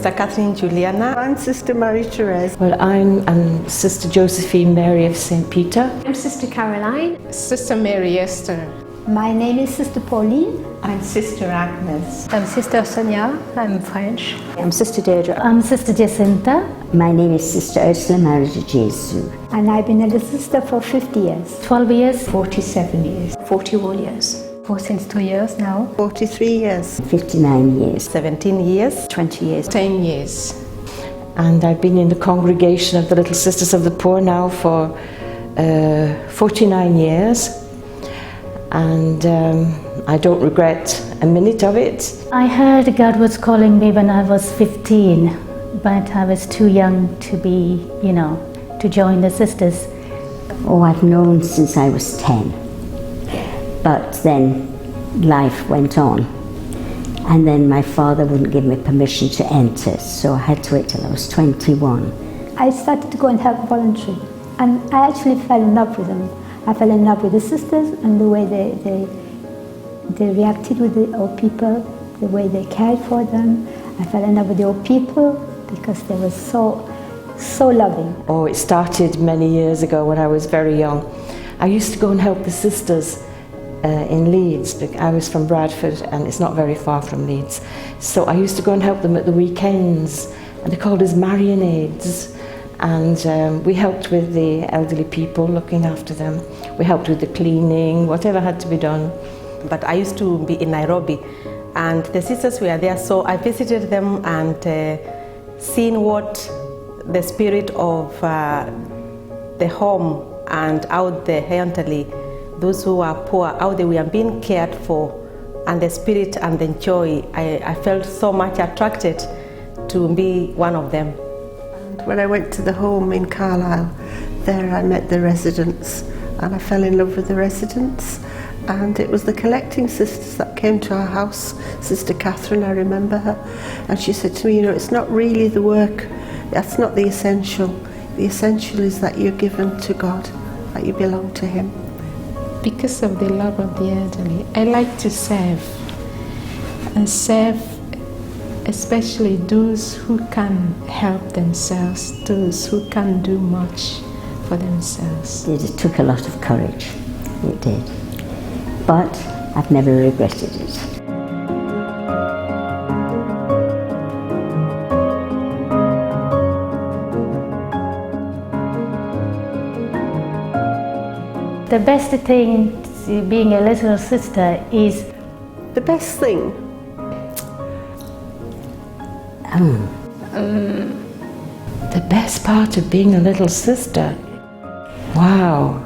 Sister Catherine Juliana. I'm Sister Marie-Therese. Well, I'm Sister Josephine Mary of St. Peter. I'm Sister Caroline. Sister Mary Esther. My name is Sister Pauline. I'm Sister Agnes. I'm Sister Sonia. I'm French. I'm Sister Deirdre. I'm Sister Jacinta. My name is Sister Ursula Marie de Jesu. And I've been a little sister for 50 years. 12 years. 47 years. 41 years. Since 2 years now. 43 years. 59 years. 17 years. 20 years. 10 years. And I've been in the congregation of the Little Sisters of the Poor now for 49 years. And I don't regret a minute of it. I heard God was calling me when I was 15, but I was too young to be, to join the sisters. Oh, I've known since I was 10. But then life went on. And then my father wouldn't give me permission to enter, so I had to wait till I was 21. I started to go and help voluntary, and I actually fell in love with them. I fell in love with the sisters and the way they reacted with the old people, the way they cared for them. I fell in love with the old people because they were so loving. Oh, it started many years ago when I was very young. I used to go and help the sisters in Leeds. I was from Bradford and it's not very far from Leeds. So I used to go and help them at the weekends, and they called us marionades. And we helped with the elderly people, looking after them. We helped with the cleaning, whatever had to be done. But I used to be in Nairobi and the sisters were there, so I visited them and seen what the spirit of the home and out the elderly, those who are poor, how they were being cared for, and the spirit and the joy. I felt so much attracted to be one of them. When I went to the home in Carlisle, there I met the residents and I fell in love with the residents. And it was the collecting sisters that came to our house, Sister Catherine, I remember her, and she said to me, it's not really the work, that's not the essential. The essential is that you're given to God, that you belong to Him. Because of the love of the elderly, I like to serve, and serve especially those who can help themselves, those who can do much for themselves. It took a lot of courage, it did. But I've never regretted it. The best thing to being a little sister is... The best thing? The best part of being a little sister? Wow.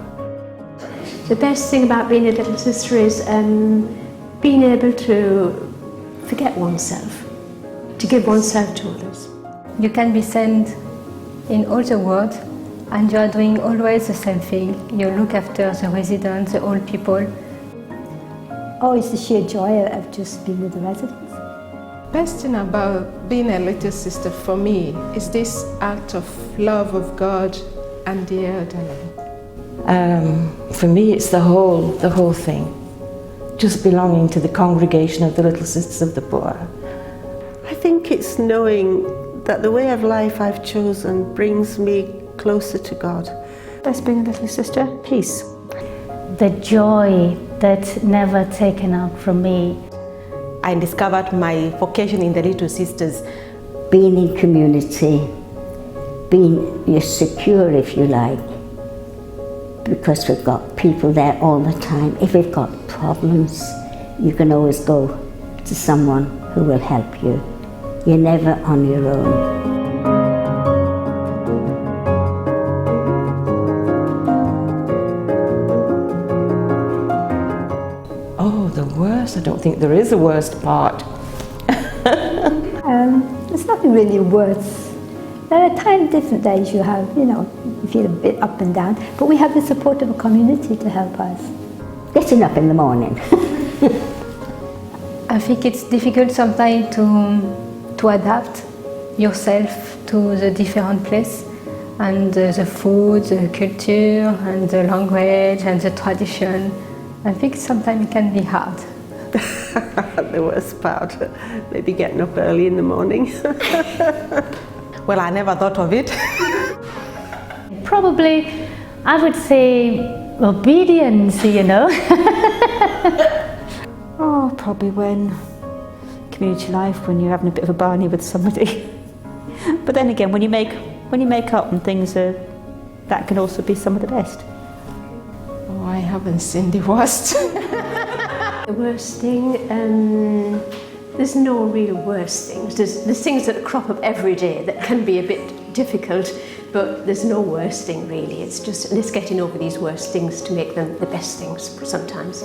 The best thing about being a little sister is being able to forget oneself, to give oneself to others. You can be sent in all the world and you are doing always the same thing. You look after the residents, the old people. Oh, it's the sheer joy of just being with the residents. Best thing about being a little sister for me is this act of love of God and the elderly. For me, it's the whole thing. Just belonging to the congregation of the Little Sisters of the Poor. I think it's knowing that the way of life I've chosen brings me closer to God. Best being a little sister, peace. The joy that's never taken out from me. I discovered my vocation in the Little Sisters. Being in community, you're secure if you like, because we've got people there all the time. If we've got problems, you can always go to someone who will help you. You're never on your own. Oh, the worst? I don't think there is a worst part. There's nothing really worse. There are different days you have, you feel a bit up and down, but we have the support of a community to help us. Getting up in the morning. I think it's difficult sometimes to adapt yourself to the different place and the food, the culture and the language and the tradition. I think sometimes it can be hard. The worst part, maybe getting up early in the morning. Well, I never thought of it. Probably, I would say obedience, you know. Oh, probably when community life, when you're having a bit of a barney with somebody. But then again, when you make up and things, that can also be some of the best. Oh, I haven't seen the worst. The worst thing, there's no real worst things. There's things that crop up every day that can be a bit difficult, but there's no worst thing really. It's getting over these worst things to make them the best things sometimes.